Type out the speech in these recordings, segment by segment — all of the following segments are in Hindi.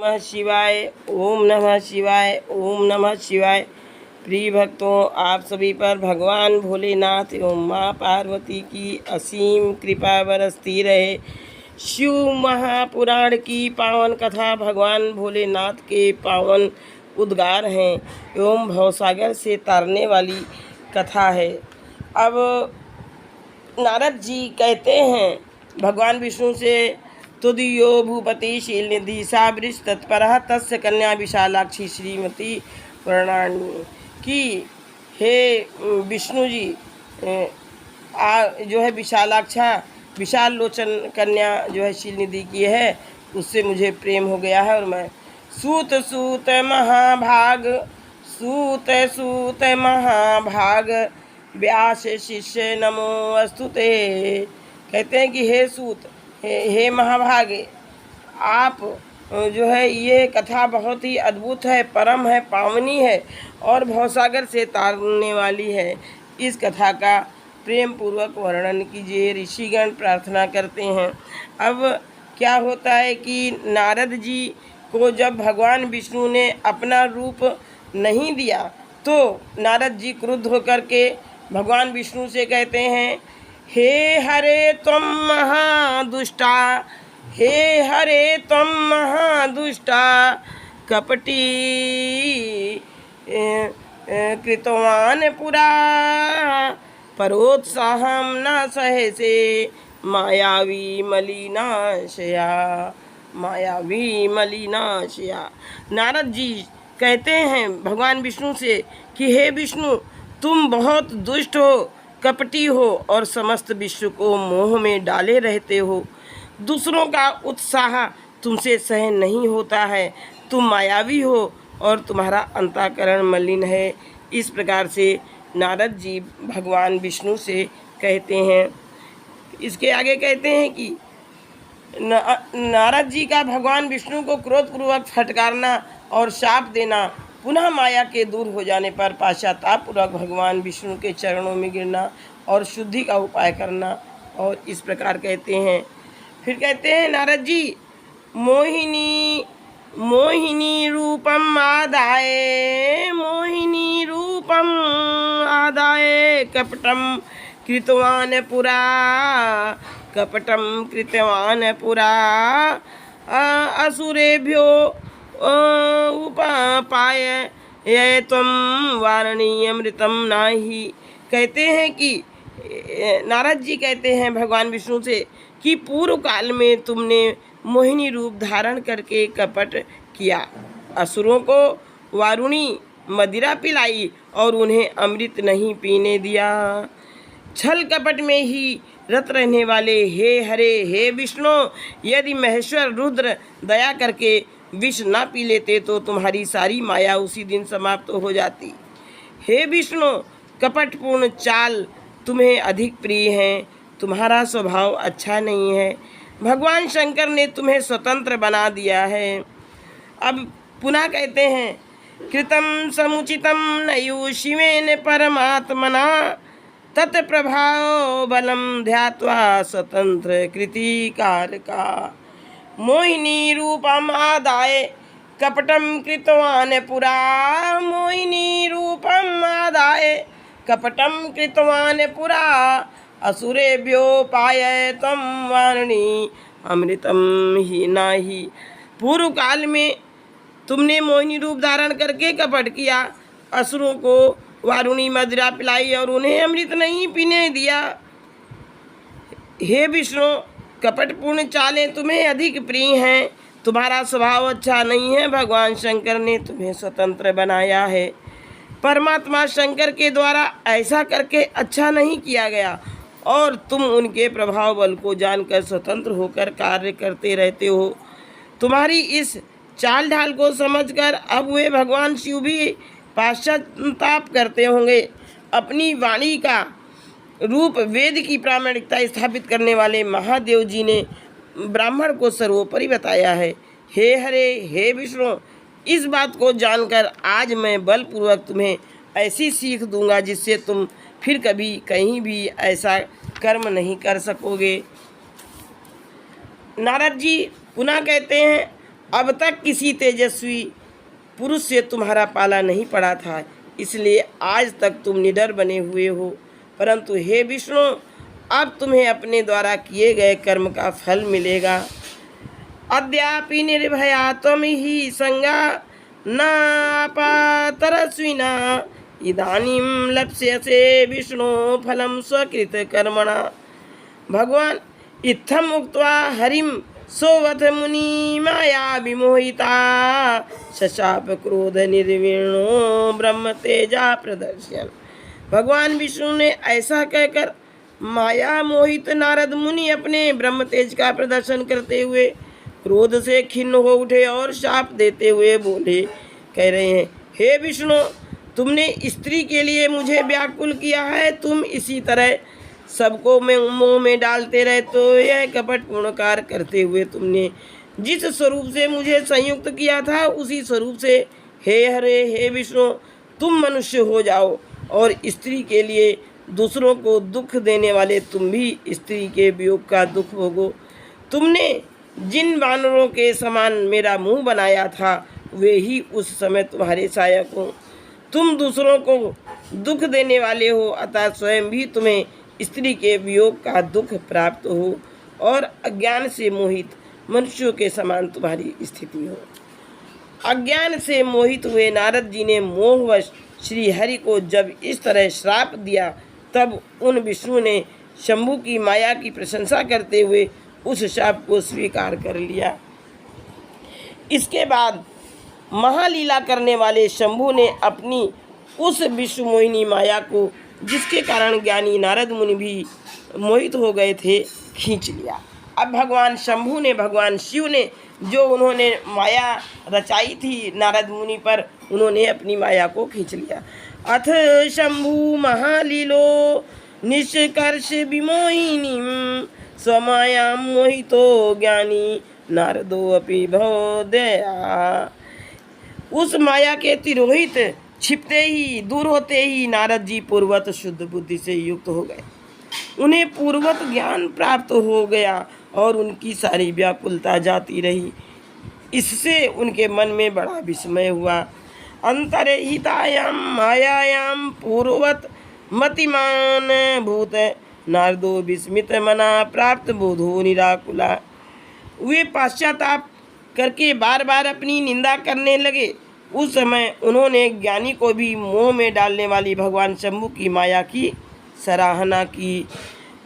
नमः शिवाय। ओम नमः शिवाय। ओम नमः शिवाय। प्रिय भक्तों, आप सभी पर भगवान भोलेनाथ एवं माँ पार्वती की असीम कृपा बरसती रहे। शिव महापुराण की पावन कथा भगवान भोलेनाथ के पावन उद्गार हैं एवं भवसागर से तारने वाली कथा है। अब नारद जी कहते हैं भगवान विष्णु से, तुदियो भूपति शीलनिधि सावृष तत्परः तस्य कन्या विशालाक्षी श्रीमती वर्णाणी, कि हे विष्णु जी, जो है विशालाक्षा विशाल लोचन कन्या जो है शीलनिधि की है, उससे मुझे प्रेम हो गया है और मैं सूत सूत महाभाग सूत सूत महाभाग व्यास शिष्य नमो अस्तुते। कहते हैं कि हे सूत, हे महाभागे, आप जो है ये कथा बहुत ही अद्भुत है, परम है, पावनी है और भवसागर से तारने वाली है। इस कथा का प्रेम पूर्वक वर्णन कीजिए। ऋषिगण प्रार्थना करते हैं। अब क्या होता है कि नारद जी को जब भगवान विष्णु ने अपना रूप नहीं दिया तो नारद जी क्रुद्ध होकर के भगवान विष्णु से कहते हैं, हे हरे त्वं महादुष्टा, हे हरे त्वं महादुष्टा, कपटी कृतवान् पुरा परोत्साहं न सहसे मायावी मलिनाशया, मायावी मलिनाशया। नारद जी कहते हैं भगवान विष्णु से कि हे विष्णु, तुम बहुत दुष्ट हो, कपटी हो और समस्त विश्व को मोह में डाले रहते हो। दूसरों का उत्साह तुमसे सहन नहीं होता है। तुम मायावी हो और तुम्हारा अंतःकरण मलिन है। इस प्रकार से नारद जी भगवान विष्णु से कहते हैं। इसके आगे कहते हैं कि नारद जी का भगवान विष्णु को क्रोधपूर्वक फटकारना और शाप देना, पुनः माया के दूर हो जाने पर पश्चातापपूर्वक भगवान विष्णु के चरणों में गिरना और शुद्धि का उपाय करना। और इस प्रकार कहते हैं। फिर कहते हैं नारद जी, मोहिनी मोहिनी रूपम आदाय, मोहिनी रूपम आदाय कपटम कृतवान् पुरा, कपटम कृतवान् पुरा असुरेभ्यो उपाय ये त्वं वारणी अमृतम नाही। कहते हैं कि नारद जी कहते हैं भगवान विष्णु से कि पूर्व काल में तुमने मोहिनी रूप धारण करके कपट किया, असुरों को वारुणी मदिरा पिलाई और उन्हें अमृत नहीं पीने दिया। छल कपट में ही रत रहने वाले हे हरे, हे विष्णु, यदि महेश्वर रुद्र दया करके विष ना पी लेते तो तुम्हारी सारी माया उसी दिन समाप्त हो जाती। हे विष्णु, कपटपूर्ण चाल तुम्हें अधिक प्रिय है, तुम्हारा स्वभाव अच्छा नहीं है। भगवान शंकर ने तुम्हें स्वतंत्र बना दिया है। अब पुनः कहते हैं, कृतं समुचितं नयु शिवेन परमात्मना तत्प्रभाव बलम ध्यात्वा स्वतंत्र कृति कारका, मोहिनी रूपम आदाय कपटम कृतवान् पुरा, मोहिनी रूपम आदाय कपटम कृतवान् पुरा असुरेभ्योपाय त्वं वारणी अमृतम ही नाही। पूर्व काल में तुमने मोहिनी रूप धारण करके कपट किया, असुरों को वारुणी मदिरा पिलाई और उन्हें अमृत नहीं पीने दिया। हे विष्णु, कपटपूर्ण चालें तुम्हें अधिक प्रिय हैं, तुम्हारा स्वभाव अच्छा नहीं है। भगवान शंकर ने तुम्हें स्वतंत्र बनाया है। परमात्मा शंकर के द्वारा ऐसा करके अच्छा नहीं किया गया और तुम उनके प्रभाव बल को जानकर स्वतंत्र होकर कार्य करते रहते हो। तुम्हारी इस चाल ढाल को समझकर अब वे भगवान शिव भी पश्चाताप करते होंगे। अपनी वाणी का रूप वेद की प्रामाणिकता स्थापित करने वाले महादेव जी ने ब्राह्मण को सर्वोपरि बताया है। हे हरे, हे विष्णु, इस बात को जानकर आज मैं बलपूर्वक तुम्हें ऐसी सीख दूंगा जिससे तुम फिर कभी कहीं भी ऐसा कर्म नहीं कर सकोगे। नारद जी पुनः कहते हैं, अब तक किसी तेजस्वी पुरुष से तुम्हारा पाला नहीं पड़ा था, इसलिए आज तक तुम निडर बने हुए हो। परंतु हे विष्णु, अब तुम्हें अपने द्वारा किए गए कर्म का फल मिलेगा। अद्यापि निर्भया त्वं हि संगा नापातरस्विना इदानीं लप्स्यसे विष्णु फलं स्वकृत कर्मणा। भगवान इत्थम उक्त्वा हरिम सोवथ मुनि माया विमोहिता शशाप क्रोध निर्वीणो ब्रह्म तेजा प्रदर्शन। भगवान विष्णु ने ऐसा कहकर माया मोहित नारद मुनि अपने ब्रह्म तेज का प्रदर्शन करते हुए क्रोध से खिन्न हो उठे और शाप देते हुए बोले, कह रहे हैं, हे विष्णु, तुमने स्त्री के लिए मुझे व्याकुल किया है। तुम इसी तरह सबको मोह में डालते रहे तो यह कपटपूर्ण कार्य करते हुए तुमने जिस स्वरूप से मुझे संयुक्त किया था उसी स्वरूप से हे हरे, हे विष्णु, तुम मनुष्य हो जाओ और स्त्री के लिए दूसरों को दुख देने वाले तुम भी स्त्री के वियोग का दुख भोगो। तुमने जिन वानरों के समान मेरा मुंह बनाया था वे ही उस समय तुम्हारे सहायक हो। तुम दूसरों को दुख देने वाले हो, अतः स्वयं भी तुम्हें स्त्री के वियोग का दुख प्राप्त हो और अज्ञान से मोहित मनुष्यों के समान तुम्हारी स्थिति हो। अज्ञान से मोहित हुए नारद जी ने मोहवश श्री हरि को जब इस तरह श्राप दिया, तब उन विष्णु ने शंभु की माया की प्रशंसा करते हुए उस शाप को स्वीकार कर लिया। इसके बाद महालीला करने वाले शंभु ने अपनी उस विश्व मोहिनी माया को, जिसके कारण ज्ञानी नारद मुनि भी मोहित हो गए थे, खींच लिया। अब भगवान शंभु ने, भगवान शिव ने जो उन्होंने माया रचाई थी नारद मुनि पर, उन्होंने अपनी माया को खींच लिया। अथ शंभु महालीलो निष्कर्ष विमोहिनी स्वमायां मोहितो ज्ञानी नारदो अपि भवोदया। उस माया के तिरोहित छिपते ही, दूर होते ही नारद जी पूर्वत शुद्ध बुद्धि से युक्त हो गए। उन्हें पूर्वत ज्ञान प्राप्त हो गया और उनकी सारी व्याकुलता जाती रही। इससे उनके मन में बड़ा विस्मय हुआ। अंतर्हितायां मायायां पूर्वत मतिमान भूत नारदो विस्मित मना प्राप्त बोधो निराकुला। वे पश्चाताप करके बार बार अपनी निंदा करने लगे। उस समय उन्होंने ज्ञानी को भी मोह में डालने वाली भगवान शंभु की माया की सराहना की।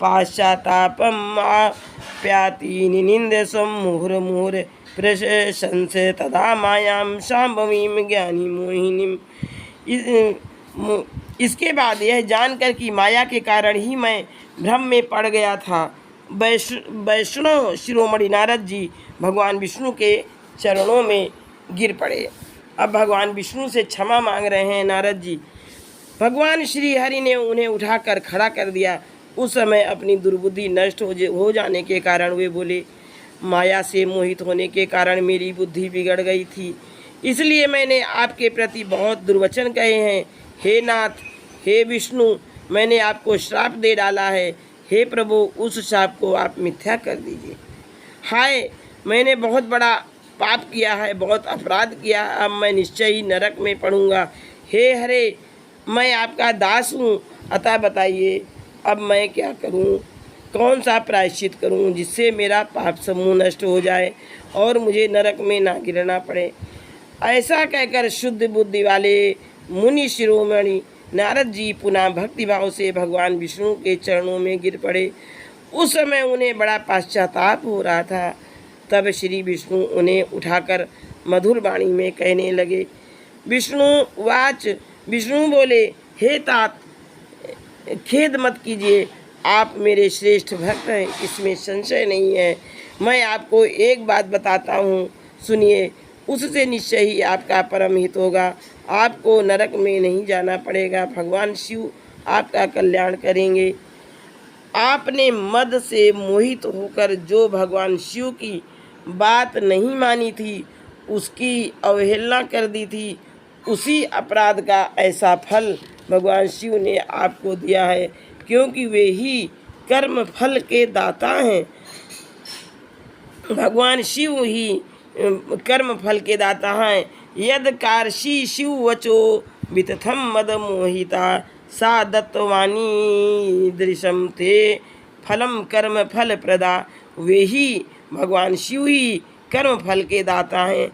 पाश्चातापम आप्याति निनिंद मुहुर्मुहुर प्रशंस तदा मायां शांभवीं ज्ञानी मोहिनीं। इसके बाद यह जानकर कि माया के कारण ही मैं भ्रम में पड़ गया था, वैष्णव शिरोमणि नारद जी भगवान विष्णु के चरणों में गिर पड़े। अब भगवान विष्णु से क्षमा मांग रहे हैं नारद जी। भगवान श्री हरि ने उन्हें उठाकर खड़ा कर दिया। उस समय अपनी दुर्बुद्धि नष्ट हो जाने के कारण वे बोले, माया से मोहित होने के कारण मेरी बुद्धि बिगड़ गई थी, इसलिए मैंने आपके प्रति बहुत दुर्वचन कहे हैं। हे नाथ, हे विष्णु, मैंने आपको श्राप दे डाला है। हे प्रभु, उस श्राप को आप मिथ्या कर दीजिए। हाय, मैंने बहुत बड़ा पाप किया है, बहुत अपराध किया, अब मैं निश्चय ही नरक में पड़ूंगा। हे हरे, मैं आपका दास हूँ, अतः बताइए अब मैं क्या करूँ, कौन सा प्रायश्चित करूँ जिससे मेरा पाप समूह नष्ट हो जाए और मुझे नरक में ना गिरना पड़े। ऐसा कहकर शुद्ध बुद्धि वाले मुनि शिरोमणि नारद जी पुनः भक्तिभाव से भगवान विष्णु के चरणों में गिर पड़े। उस समय उन्हें बड़ा पश्चाताप हो रहा था। तब श्री विष्णु उन्हें उठाकर मधुर वाणी में कहने लगे। विष्णु बोले, हे तात, खेद मत कीजिए, आप मेरे श्रेष्ठ भक्त हैं, इसमें संशय नहीं है। मैं आपको एक बात बताता हूँ, सुनिए, उससे निश्चय ही आपका परम हित होगा। आपको नरक में नहीं जाना पड़ेगा, भगवान शिव आपका कल्याण करेंगे। आपने मद से मोहित होकर जो भगवान शिव की बात नहीं मानी थी, उसकी अवहेलना कर दी थी, उसी अपराध का ऐसा फल भगवान शिव ने आपको दिया है, क्योंकि वे ही कर्म फल के दाता हैं। भगवान शिव ही कर्म फल के दाता हैं। यद कार्षी शिव वचो वितथम मद मोहिता सा दत्तवाणी दृशम ते फलम कर्म फल प्रदा। वे ही भगवान शिव ही कर्म फल के दाता हैं।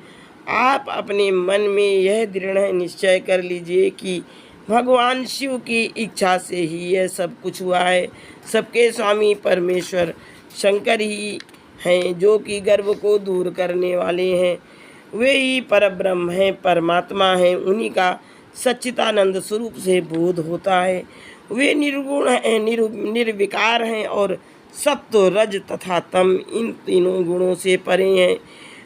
आप अपने मन में यह दृढ़ निश्चय कर लीजिए कि भगवान शिव की इच्छा से ही यह सब कुछ हुआ है। सबके स्वामी परमेश्वर शंकर ही हैं, जो कि गर्व को दूर करने वाले हैं। वे ही परब्रह्म हैं, परमात्मा हैं। उन्हीं का सच्चिदानंद स्वरूप से बोध होता है। वे निर्गुण हैं, निर्विकार हैं और सत्व रज तथा तम इन तीनों गुणों से परे हैं।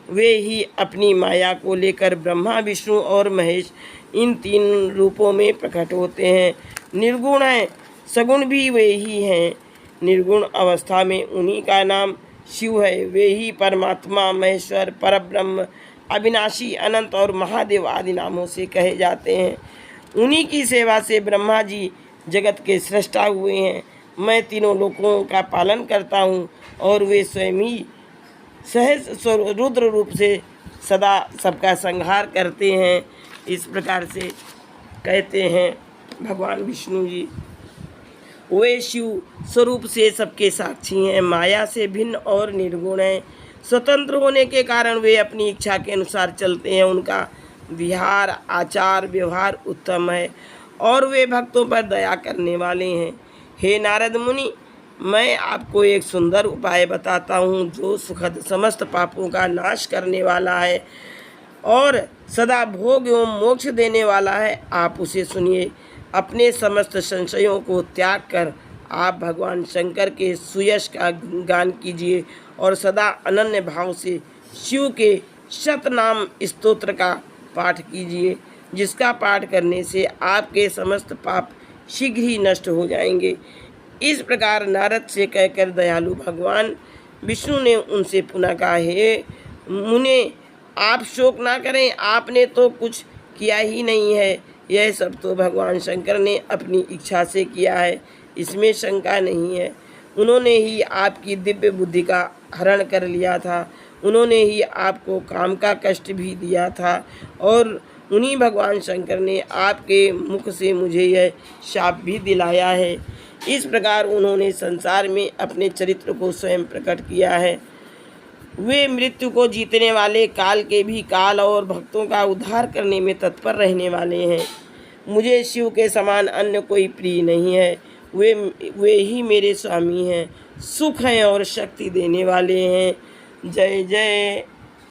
वे ही अपनी माया को लेकर ब्रह्मा विष्णु और महेश इन तीन रूपों में प्रकट होते हैं। निर्गुण हैं, सगुण भी वे ही हैं। निर्गुण अवस्था में उन्हीं का नाम शिव है। वे ही परमात्मा, महेश्वर, परब्रह्म, अविनाशी, अनंत और महादेव आदि नामों से कहे जाते हैं। उन्हीं की सेवा से ब्रह्मा जी जगत के सृष्टा हुए हैं। मैं तीनों लोकों का पालन करता हूँ और वे स्वयं ही सहज रुद्र रूप से सदा सबका संहार करते हैं। इस प्रकार से कहते हैं भगवान विष्णु जी। वे शिव स्वरूप से सबके साक्षी हैं, माया से भिन्न और निर्गुण हैं। स्वतंत्र होने के कारण वे अपनी इच्छा के अनुसार चलते हैं। उनका विहार, आचार, व्यवहार उत्तम है और वे भक्तों पर दया करने वाले हैं। हे नारद मुनि, मैं आपको एक सुंदर उपाय बताता हूँ जो सुखद समस्त पापों का नाश करने वाला है और सदा भोग एवं मोक्ष देने वाला है। आप उसे सुनिए। अपने समस्त संशयों को त्याग कर आप भगवान शंकर के सुयश का गान कीजिए और सदा अनन्य भाव से शिव के शतनाम स्तोत्र का पाठ कीजिए, जिसका पाठ करने से आपके समस्त पाप शीघ्र ही नष्ट हो जाएंगे। इस प्रकार नारद से कहकर दयालु भगवान विष्णु ने उनसे पुनः कहा, हे मुने, आप शोक ना करें, आपने तो कुछ किया ही नहीं है। यह सब तो भगवान शंकर ने अपनी इच्छा से किया है, इसमें शंका नहीं है। उन्होंने ही आपकी दिव्य बुद्धि का हरण कर लिया था। उन्होंने ही आपको काम का कष्ट भी दिया था और उन्हीं भगवान शंकर ने आपके मुख से मुझे यह शाप भी दिलाया है। इस प्रकार उन्होंने संसार में अपने चरित्र को स्वयं प्रकट किया है। वे मृत्यु को जीतने वाले, काल के भी काल और भक्तों का उद्धार करने में तत्पर रहने वाले हैं। मुझे शिव के समान अन्य कोई प्रिय नहीं है। वे ही मेरे स्वामी हैं, सुख हैं और शक्ति देने वाले हैं। जय जय